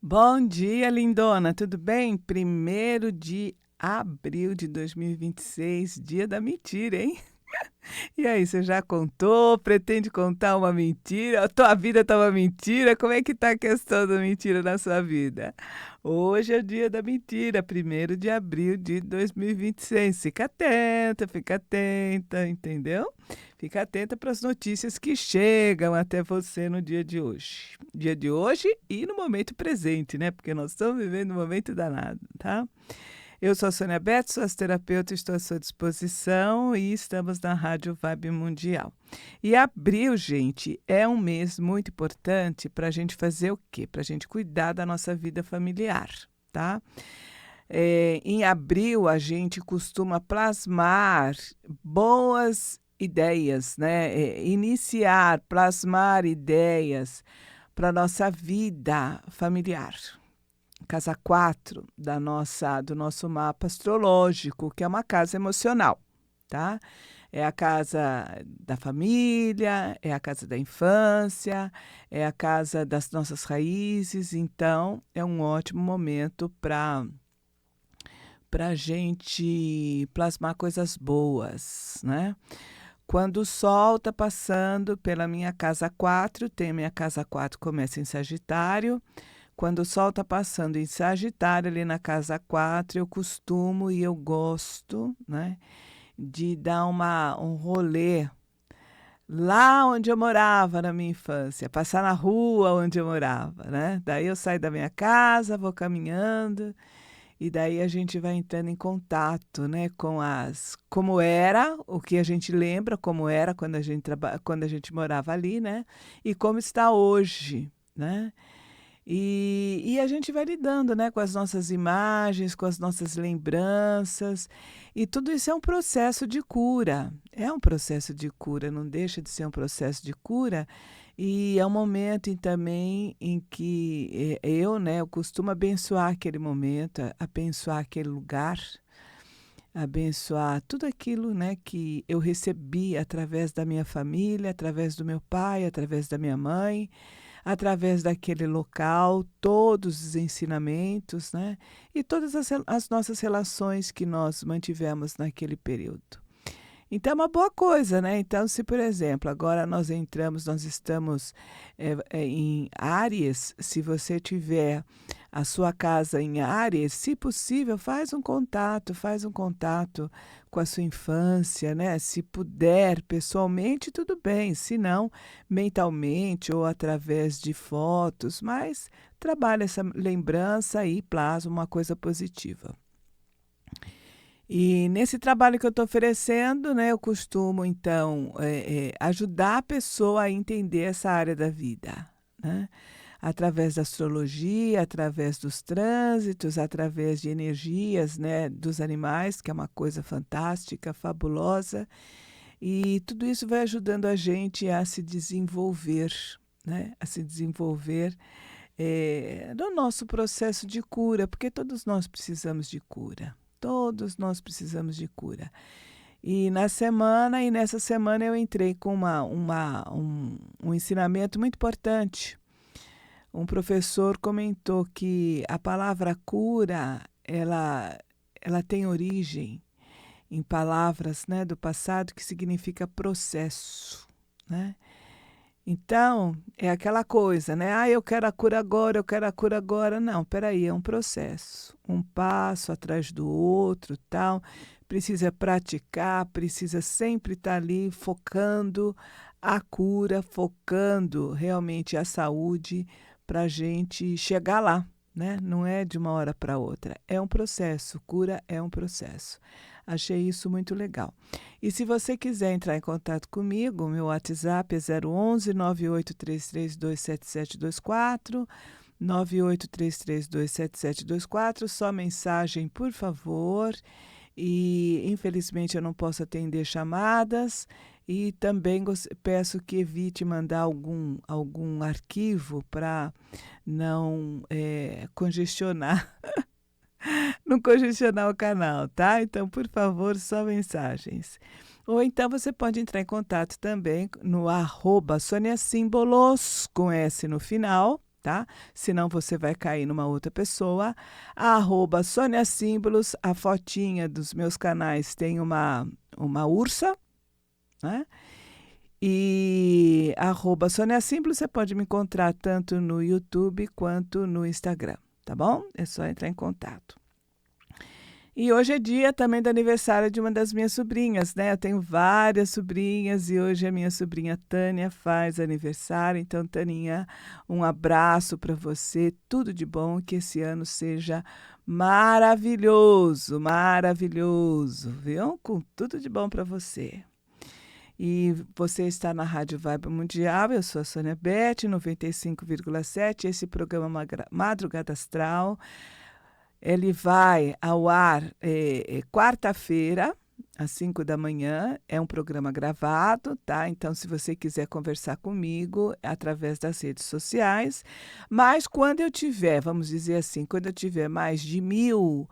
Bom dia, lindona, tudo bem? 1º de abril de 2026, dia da mentira, hein? E aí, você já contou? Pretende contar uma mentira? A tua vida tá uma mentira? Como é que tá a questão da mentira na sua vida? Hoje é o dia da mentira, 1º de abril de 2026. Fica atenta, entendeu? Fica atenta para as notícias que chegam até você no dia de hoje. Dia de hoje e no momento presente, né? Porque nós estamos vivendo um momento danado, tá? Eu sou a Sônia Betts, sou terapeuta, estou à sua disposição e estamos na Rádio Vibe Mundial. E abril, gente, é um mês muito importante para a gente fazer o quê? Para a gente cuidar da nossa vida familiar, tá? Em abril, a gente costuma plasmar boas ideias, né? Plasmar ideias para a nossa vida familiar. Casa 4 do nosso mapa astrológico, que é uma casa emocional, tá? É a casa da família, é a casa da infância, é a casa das nossas raízes, então é um ótimo momento para a gente plasmar coisas boas, né? Quando o Sol está passando pela minha casa 4, tem minha casa 4 começa em Sagitário. Quando o Sol está passando em Sagitário, ali na casa 4, eu costumo e eu gosto, né, de dar um rolê lá onde eu morava na minha infância, passar na rua onde eu morava, né? Daí eu saio da minha casa, vou caminhando e daí a gente vai entrando em contato, né, com como era, o que a gente lembra, como era quando a gente morava ali, né, e como está hoje, né? E a gente vai lidando, né, com as nossas imagens, com as nossas lembranças, e tudo isso é um processo de cura. É um processo de cura, não deixa de ser um processo de cura. E é um momento também em que eu costumo abençoar aquele momento, abençoar aquele lugar, abençoar tudo aquilo, né, que eu recebi através da minha família, através do meu pai, através da minha mãe, através daquele local, todos os ensinamentos, né? E todas as nossas relações que nós mantivemos naquele período. Então é uma boa coisa, né? Então, se por exemplo, agora nós estamos em Áries, se você tiver a sua casa em Áries, se possível, faz um contato com a sua infância, né? Se puder pessoalmente, tudo bem, se não, mentalmente ou através de fotos, mas trabalha essa lembrança e plasma uma coisa positiva. E nesse trabalho que eu estou oferecendo, né, eu costumo, então, ajudar a pessoa a entender essa área da vida, né? Através da astrologia, através dos trânsitos, através de energias, né, dos animais, que é uma coisa fantástica, fabulosa. E tudo isso vai ajudando a gente a se desenvolver, né? A se desenvolver no nosso processo de cura, porque todos nós precisamos de cura. Todos nós precisamos de cura. E nessa semana eu entrei com um ensinamento muito importante. Um professor comentou que a palavra cura, ela tem origem em palavras, né, do passado que significa processo, né? Então, é aquela coisa, né? Ah, eu quero a cura agora, eu quero a cura agora. Não, peraí, é um processo. Um passo atrás do outro, tal. Precisa praticar, precisa sempre estar ali focando a cura, focando realmente a saúde para a gente chegar lá, né? Não é de uma hora para outra. É um processo, cura é um processo. Achei isso muito legal. E se você quiser entrar em contato comigo, meu WhatsApp é 011 983327724, 983327724, só mensagem, por favor. E infelizmente eu não posso atender chamadas e também peço que evite mandar algum arquivo para não congestionar não congestionar o canal, tá? Então, por favor, só mensagens. Ou então você pode entrar em contato também no @Sonia Símbolos, com S no final, tá? Senão você vai cair numa outra pessoa. @Sônia Símbolos, a fotinha dos meus canais tem uma ursa, né? E @Sônia Símbolos, você pode me encontrar tanto no YouTube quanto no Instagram, tá bom? É só entrar em contato. E hoje é dia também do aniversário de uma das minhas sobrinhas, né? Eu tenho várias sobrinhas e hoje a minha sobrinha Tânia faz aniversário. Então, Taninha, um abraço para você, tudo de bom, que esse ano seja maravilhoso, maravilhoso, viu? Com tudo de bom para você. E você está na Rádio Vibe Mundial, eu sou a Sônia Beth, 95,7, esse programa Madrugada Astral. Ele vai ao ar quarta-feira, às 5 da manhã. É um programa gravado, tá? Então, se você quiser conversar comigo, é através das redes sociais. Mas quando eu tiver, vamos dizer assim, quando eu tiver mais de 1.000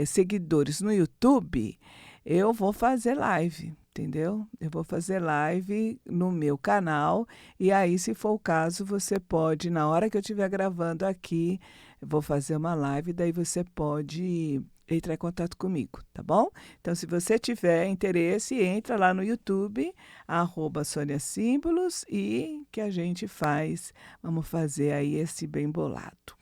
seguidores no YouTube, eu vou fazer live, entendeu? Eu vou fazer live no meu canal. E aí, se for o caso, você pode, na hora que eu estiver gravando aqui, eu vou fazer uma live, daí você pode entrar em contato comigo, tá bom? Então, se você tiver interesse, entra lá no YouTube, @Sônia Símbolos, e que a gente vamos fazer aí esse bem bolado.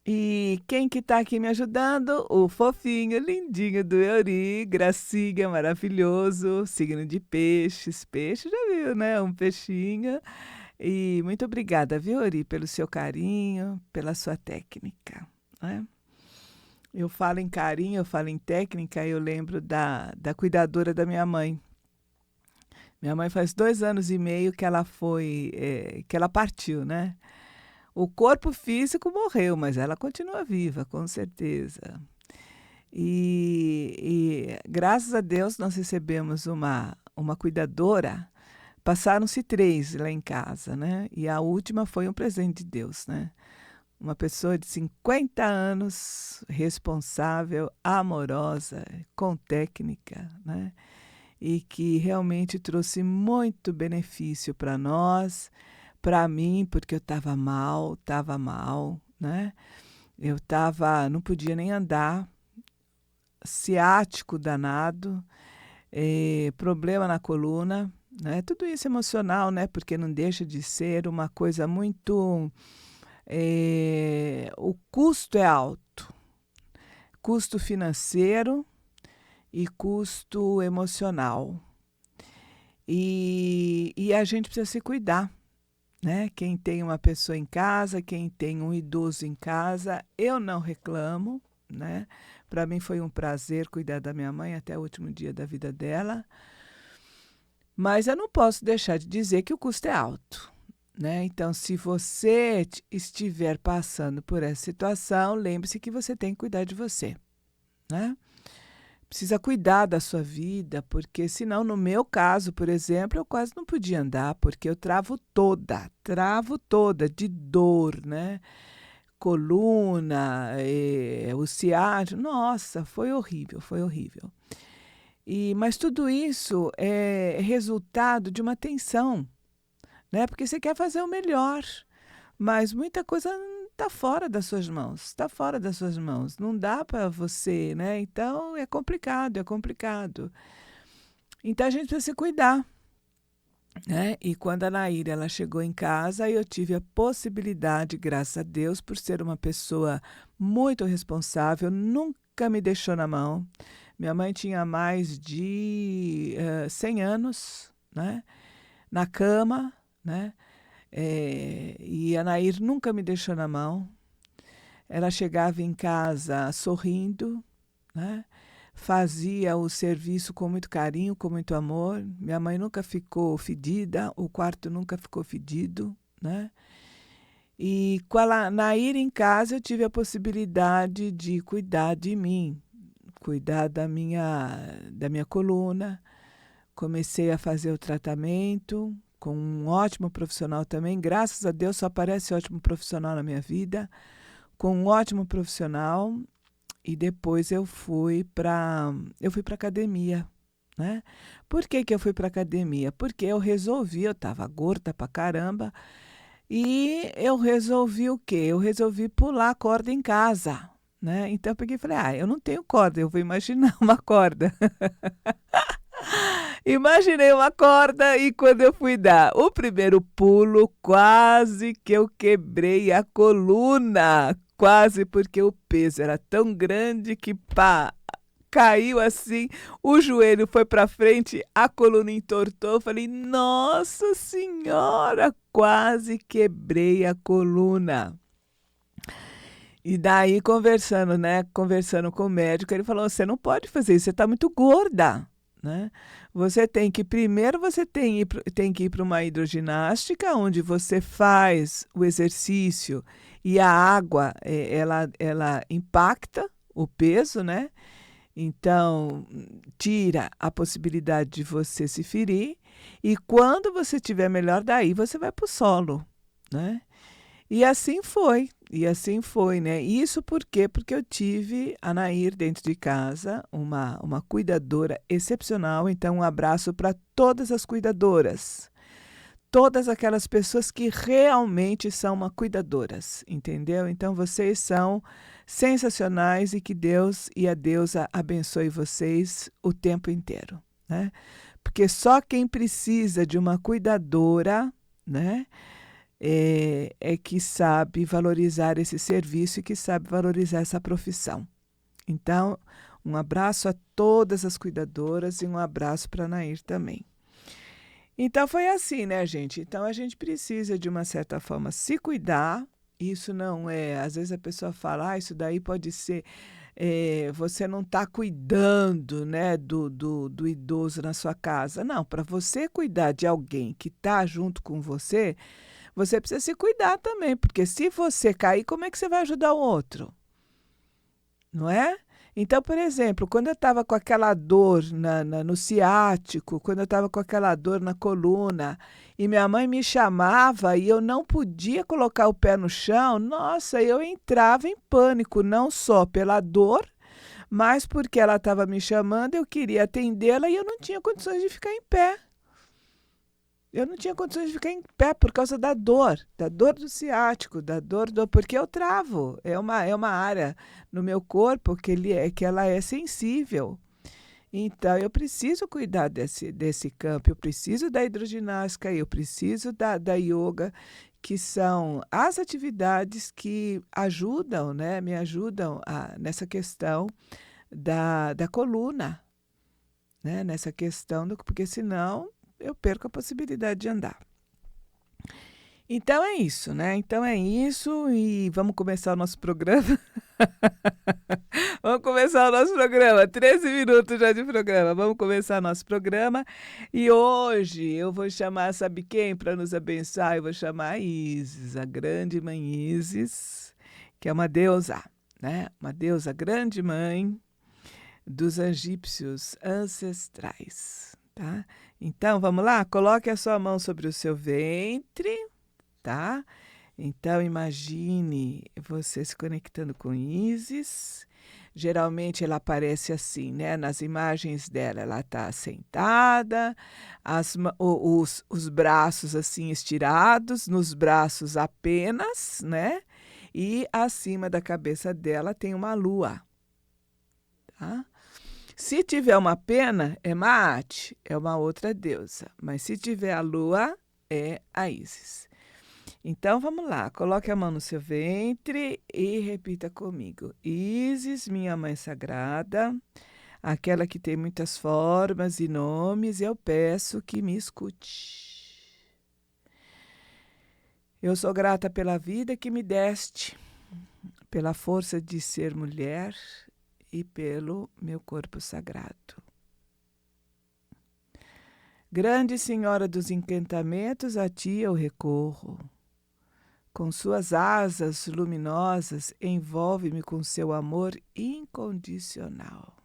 E quem que tá aqui me ajudando? O fofinho, lindinho do Euri, gracinha, maravilhoso, signo de peixes. Peixe, já viu, né? Um peixinho. E muito obrigada, viu, Euri, pelo seu carinho, pela sua técnica, né? Eu falo em carinho, eu falo em técnica, eu lembro da cuidadora da minha mãe. Minha mãe faz 2 anos e meio que ela que ela partiu, né? O corpo físico morreu, mas ela continua viva, com certeza. E graças a Deus nós recebemos uma cuidadora. Passaram-se 3 lá em casa, né? E a última foi um presente de Deus, né? Uma pessoa de 50 anos, responsável, amorosa, com técnica, né? E que realmente trouxe muito benefício para nós, para mim, porque eu estava mal, né? Não podia nem andar, ciático danado, problema na coluna, né? Tudo isso emocional, né? Porque não deixa de ser uma coisa muito... o custo é alto, custo financeiro e custo emocional. E a gente precisa se cuidar, né? Quem tem uma pessoa em casa, quem tem um idoso em casa, eu não reclamo, né? Para mim foi um prazer cuidar da minha mãe até o último dia da vida dela. Mas eu não posso deixar de dizer que o custo é alto, né? Então, se você estiver passando por essa situação, lembre-se que você tem que cuidar de você, né? Precisa cuidar da sua vida, porque senão, no meu caso, por exemplo, eu quase não podia andar, porque eu travo toda de dor, né? Coluna, o ciático, nossa, foi horrível, foi horrível. Mas tudo isso é resultado de uma tensão, né? Porque você quer fazer o melhor, mas muita coisa está fora das suas mãos, está fora das suas mãos, não dá para você, né? Então é complicado, é complicado. Então a gente precisa se cuidar, né? E quando a Naíra ela chegou em casa, eu tive a possibilidade, graças a Deus, por ser uma pessoa muito responsável, nunca me deixou na mão. Minha mãe tinha mais de 100 anos, né? Na cama, né? E a Nair nunca me deixou na mão. Ela chegava em casa sorrindo, né? Fazia o serviço com muito carinho, com muito amor. Minha mãe nunca ficou fedida, o quarto nunca ficou fedido, né? E com a Nair em casa, eu tive a possibilidade de cuidar de mim, cuidar da minha coluna. Comecei a fazer o tratamento com um ótimo profissional também. Graças a Deus só aparece ótimo profissional na minha vida. Com um ótimo profissional. E depois eu fui para academia, né? Por que eu fui para academia? Porque eu estava gorda pra caramba, E eu resolvi o quê? Eu resolvi pular a corda em casa, né? Então eu peguei e falei, eu não tenho corda, eu vou imaginar uma corda. Imaginei uma corda e quando eu fui dar o primeiro pulo, quase que eu quebrei a coluna. Quase porque o peso era tão grande que pá, caiu assim, o joelho foi para frente, a coluna entortou. Eu falei, nossa senhora, quase quebrei a coluna. E daí conversando, né? Conversando com o médico, ele falou: você não pode fazer isso, você está muito gorda, né? Você tem que, primeiro você tem que ir para uma hidroginástica, onde você faz o exercício e a água, ela impacta o peso, né? Então, tira a possibilidade de você se ferir. E quando você estiver melhor, daí você vai para o solo, né? E assim foi, né? Isso por quê? Porque eu tive a Nair dentro de casa, uma cuidadora excepcional. Então, um abraço para todas as cuidadoras. Todas aquelas pessoas que realmente são uma cuidadoras, entendeu? Então, vocês são sensacionais e que Deus e a deusa abençoe vocês o tempo inteiro, né? Porque só quem precisa de uma cuidadora, né? É que sabe valorizar esse serviço e que sabe valorizar essa profissão. Então, um abraço a todas as cuidadoras e um abraço para a Nair também. Então, foi assim, né, gente? Então, a gente precisa, de uma certa forma, se cuidar. Isso não é... Às vezes a pessoa fala, isso daí pode ser... você não está cuidando, né, do idoso na sua casa. Não, para você cuidar de alguém que está junto com você, você precisa se cuidar também, porque se você cair, como é que você vai ajudar o outro? Não é? Então, por exemplo, quando eu estava com aquela dor no ciático, quando eu estava com aquela dor na coluna, e minha mãe me chamava e eu não podia colocar o pé no chão, nossa, eu entrava em pânico, não só pela dor, mas porque ela estava me chamando, eu queria atendê-la e eu não tinha condições de ficar em pé. Eu não tinha condições de ficar em pé por causa da dor do ciático, da dor do. Porque eu travo. É uma área no meu corpo que ela é sensível. Então, eu preciso cuidar desse campo, eu preciso da hidroginástica, eu preciso da yoga, que são as atividades que ajudam, né, me ajudam nessa questão da coluna, né, nessa questão, porque senão eu perco a possibilidade de andar. Então é isso, né? Então é isso e vamos começar o nosso programa. Vamos começar o nosso programa. 13 minutos já de programa. Vamos começar o nosso programa. E hoje eu vou chamar, sabe quem, para nos abençoar? Eu vou chamar a Isis, a grande mãe Isis, que é uma deusa, né? Uma deusa, grande mãe dos egípcios ancestrais, tá? Então, vamos lá? Coloque a sua mão sobre o seu ventre, tá? Então, imagine você se conectando com Isis. Geralmente ela aparece assim, né? Nas imagens dela, ela está sentada, os braços assim estirados, nos braços apenas, né? E acima da cabeça dela tem uma lua, tá? Se tiver uma pena, é Maat, é uma outra deusa. Mas se tiver a lua, é a Isis. Então, vamos lá. Coloque a mão no seu ventre e repita comigo. Isis, minha mãe sagrada, aquela que tem muitas formas e nomes, eu peço que me escute. Eu sou grata pela vida que me deste, pela força de ser mulher e pelo meu corpo sagrado. Grande Senhora dos encantamentos, a ti eu recorro. Com suas asas luminosas, envolve-me com seu amor incondicional.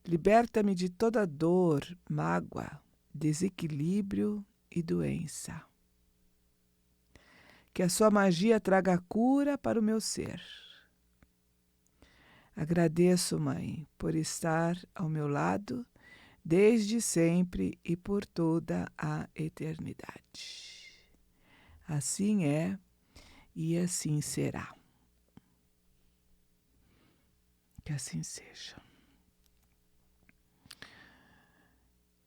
Liberta-me de toda dor, mágoa, desequilíbrio e doença. Que a sua magia traga cura para o meu ser. Agradeço, Mãe, por estar ao meu lado, desde sempre e por toda a eternidade. Assim é e assim será. Que assim seja.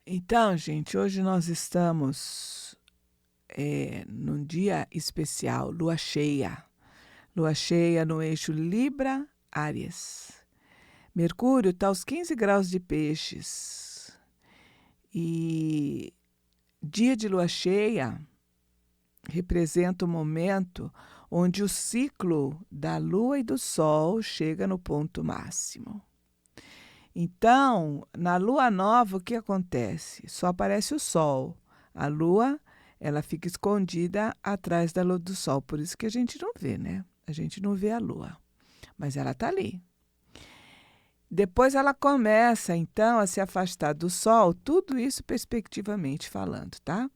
Então, gente, hoje nós estamos num dia especial, lua cheia. Lua cheia no eixo Libra-Áries. Mercúrio está aos 15 graus de Peixes. E dia de lua cheia representa o momento onde o ciclo da lua e do sol chega no ponto máximo. Então, na lua nova, o que acontece? Só aparece o sol. A lua, ela fica escondida atrás da luz do sol. Por isso que a gente não vê, né? A gente não vê a lua. Mas ela está ali. Depois ela começa, então, a se afastar do sol. Tudo isso perspectivamente falando, tá?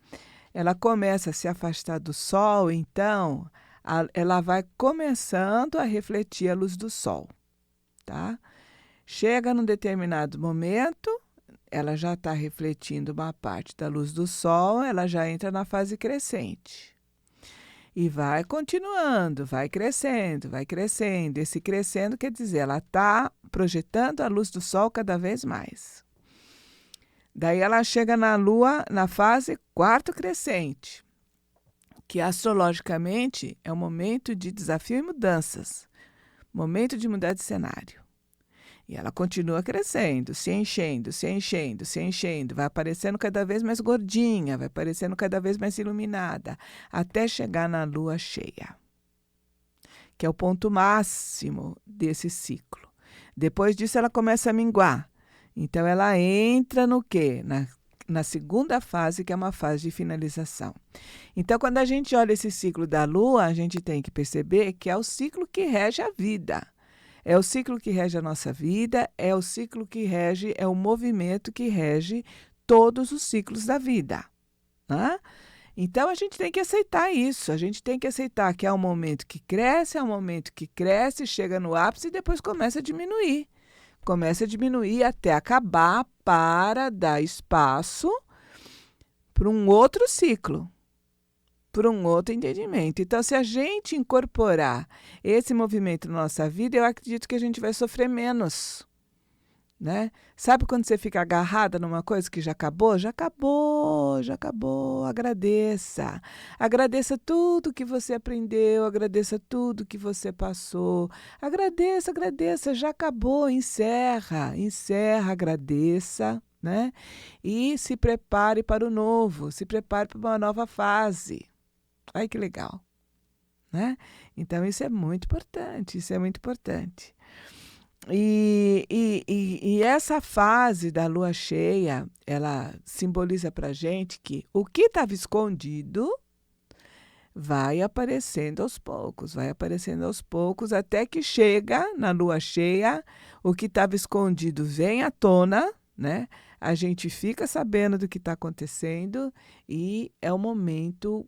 Ela começa a se afastar do sol, então, ela vai começando a refletir a luz do sol, tá? Chega num determinado momento, ela já está refletindo uma parte da luz do sol, ela já entra na fase crescente. E vai continuando, vai crescendo, vai crescendo. Esse crescendo quer dizer, ela está projetando a luz do sol cada vez mais. Daí ela chega na lua, na fase quarto crescente, que astrologicamente é um momento de desafio e mudanças, momento de mudar de cenário. E ela continua crescendo, se enchendo, se enchendo, se enchendo, vai aparecendo cada vez mais gordinha, vai aparecendo cada vez mais iluminada, até chegar na lua cheia, que é o ponto máximo desse ciclo. Depois disso ela começa a minguar. Então ela entra no quê? Na segunda fase, que é uma fase de finalização. Então, quando a gente olha esse ciclo da lua, a gente tem que perceber que é o ciclo que rege a vida. É o ciclo que rege a nossa vida, é o ciclo que rege, é o movimento que rege todos os ciclos da vida, né? Então, a gente tem que aceitar isso. A gente tem que aceitar que é um momento que cresce, é um momento que cresce, chega no ápice e depois começa a diminuir. Começa a diminuir até acabar para dar espaço para um outro ciclo, para um outro entendimento. Então, se a gente incorporar esse movimento na nossa vida, eu acredito que a gente vai sofrer menos, né? Sabe quando você fica agarrada numa coisa que já acabou? Já acabou, já acabou. Agradeça. Agradeça tudo que você aprendeu, agradeça tudo que você passou. Agradeça, agradeça, já acabou, encerra, encerra, agradeça, né? E se prepare para o novo, se prepare para uma nova fase. Ai, que legal, né? Então, isso é muito importante, isso é muito importante. E essa fase da lua cheia, ela simboliza para a gente que o que estava escondido vai aparecendo aos poucos, até que chega na lua cheia, o que estava escondido vem à tona, né? A gente fica sabendo do que está acontecendo e é o momento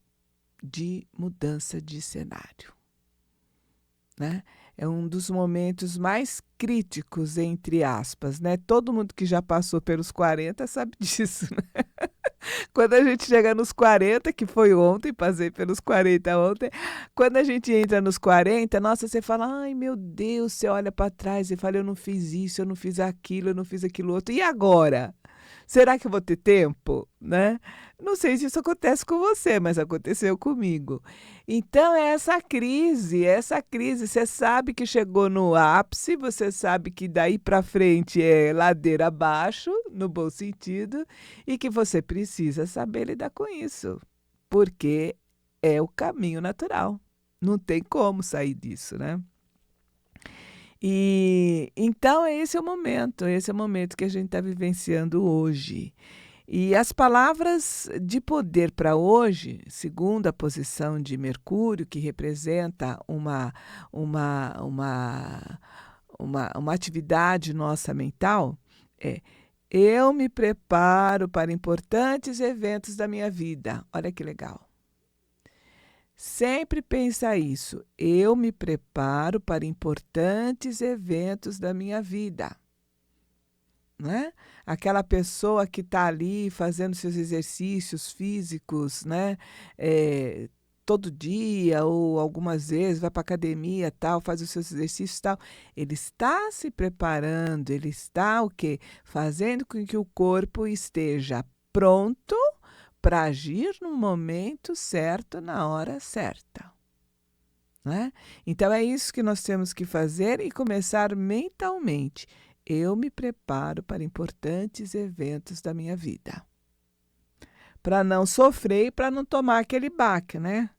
de mudança de cenário, né? É um dos momentos mais críticos, entre aspas, né? Todo mundo que já passou pelos 40 sabe disso, né? Quando a gente chega nos 40, que foi ontem, passei pelos 40 ontem, quando a gente entra nos 40, nossa, você fala, ai meu Deus, você olha para trás e fala, eu não fiz isso, eu não fiz aquilo, eu não fiz aquilo outro, e agora? Será que eu vou ter tempo, né? Não sei se isso acontece com você, mas aconteceu comigo. Então, é essa crise, você sabe que chegou no ápice, você sabe que daí para frente é ladeira abaixo, no bom sentido, e que você precisa saber lidar com isso, porque é o caminho natural. Não tem como sair disso, né? E então esse é o momento que a gente está vivenciando hoje. E as palavras de poder para hoje, segundo a posição de Mercúrio, que representa uma atividade nossa mental, é: eu me preparo para importantes eventos da minha vida. Olha que legal. Sempre pensa isso. Eu me preparo para importantes eventos da minha vida. né? Aquela pessoa que está ali fazendo seus exercícios físicos, né? Eh, todo dia ou algumas vezes vai para academia, tal, faz os seus exercícios, tal. Ele está se preparando, ele está o quê? Fazendo com que o corpo esteja pronto para agir no momento certo, na hora certa, né? Então é isso que nós temos que fazer e começar mentalmente. Eu me preparo para importantes eventos da minha vida. Para não sofrer e para não tomar aquele baque, né?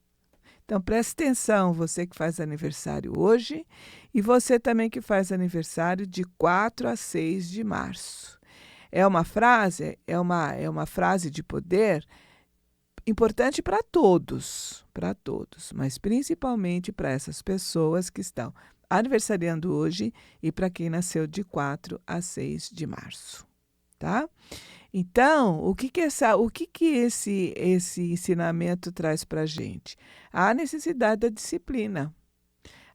Então preste atenção, você que faz aniversário hoje e você também que faz aniversário de 4 a 6 de março. É uma frase de poder importante para todos, mas principalmente para essas pessoas que estão aniversariando hoje e para quem nasceu de 4 a 6 de março, tá? Então, o que que esse ensinamento traz para a gente? A necessidade da disciplina.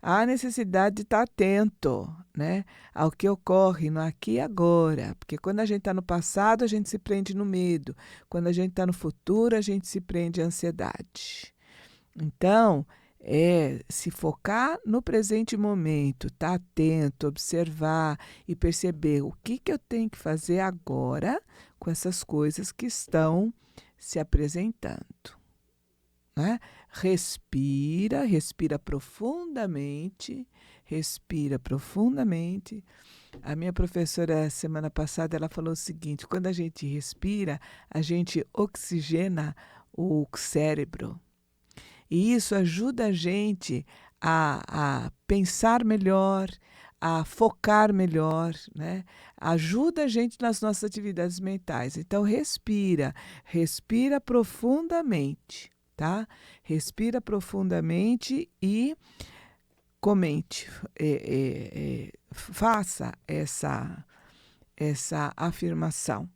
Há necessidade de estar atento, né, ao que ocorre no aqui e agora. Porque quando a gente está no passado, a gente se prende no medo. Quando a gente está no futuro, a gente se prende à ansiedade. Então, é se focar no presente momento, estar atento, observar e perceber o que, que eu tenho que fazer agora com essas coisas que estão se apresentando, né? Respira profundamente, respira profundamente. A minha professora, semana passada, ela falou o seguinte: quando a gente respira, a gente oxigena o cérebro. E isso ajuda a gente a pensar melhor, a focar melhor, né? Ajuda a gente nas nossas atividades mentais. Então, respira profundamente, tá? Respira profundamente e comente, faça essa afirmação.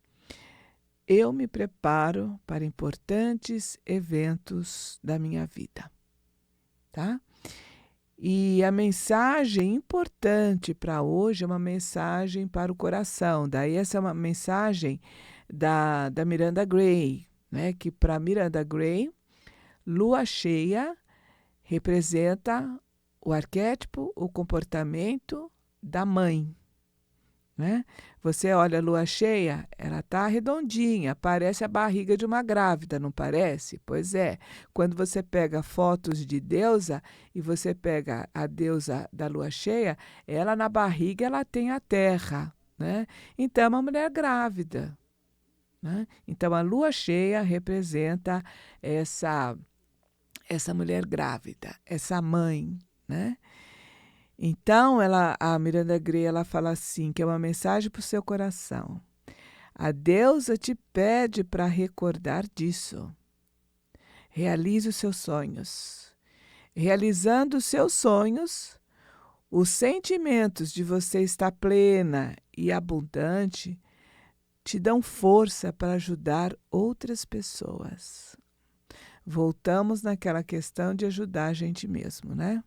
Eu me preparo para importantes eventos da minha vida, tá? E a mensagem importante para hoje é uma mensagem para o coração. Daí essa é uma mensagem da Miranda Gray, né? Que para Miranda Gray, lua cheia representa o arquétipo, o comportamento da mãe, né? Você olha a lua cheia, ela está redondinha, parece a barriga de uma grávida, não parece? Pois é. Quando você pega fotos de deusa e você pega a deusa da lua cheia, ela na barriga ela tem a terra, né? Então é uma mulher grávida, né? Então a lua cheia representa essa mulher grávida, essa mãe, né? Então, a Miranda Gray, ela fala assim, que é uma mensagem para o seu coração. A deusa te pede para recordar disso. Realize os seus sonhos. Realizando os seus sonhos, os sentimentos de você estar plena e abundante te dão força para ajudar outras pessoas. Voltamos naquela questão de ajudar a gente mesmo, né?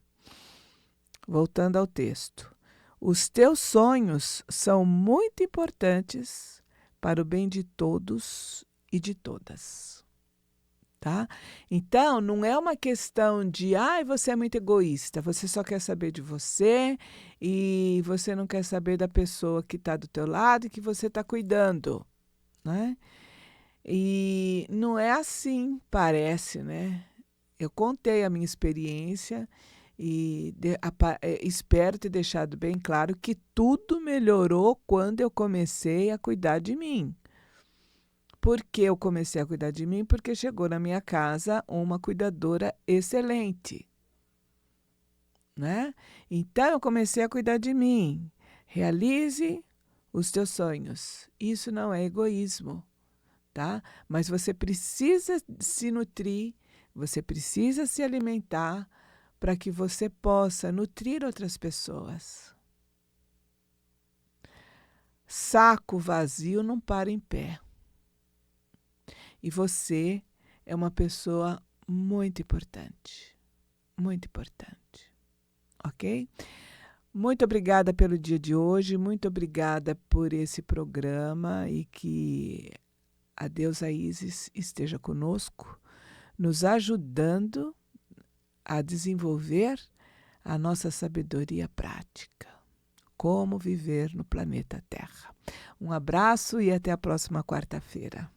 Voltando ao texto. Os teus sonhos são muito importantes para o bem de todos e de todas, tá? Então, não é uma questão de, você é muito egoísta, você só quer saber de você e você não quer saber da pessoa que está do teu lado e que você está cuidando, né? E não é assim, parece, né? Eu contei a minha experiência e espero ter deixado bem claro que tudo melhorou quando eu comecei a cuidar de mim. Por que eu comecei a cuidar de mim? Porque chegou na minha casa uma cuidadora excelente, né? Então eu comecei a cuidar de mim. Realize os teus sonhos. Isso não é egoísmo, tá? Mas você precisa se nutrir, você precisa se alimentar para que você possa nutrir outras pessoas. Saco vazio não para em pé. E você é uma pessoa muito importante, ok? Muito obrigada pelo dia de hoje, muito obrigada por esse programa e que a deusa Isis esteja conosco, nos ajudando a desenvolver a nossa sabedoria prática. Como viver no planeta Terra. Um abraço e até a próxima quarta-feira.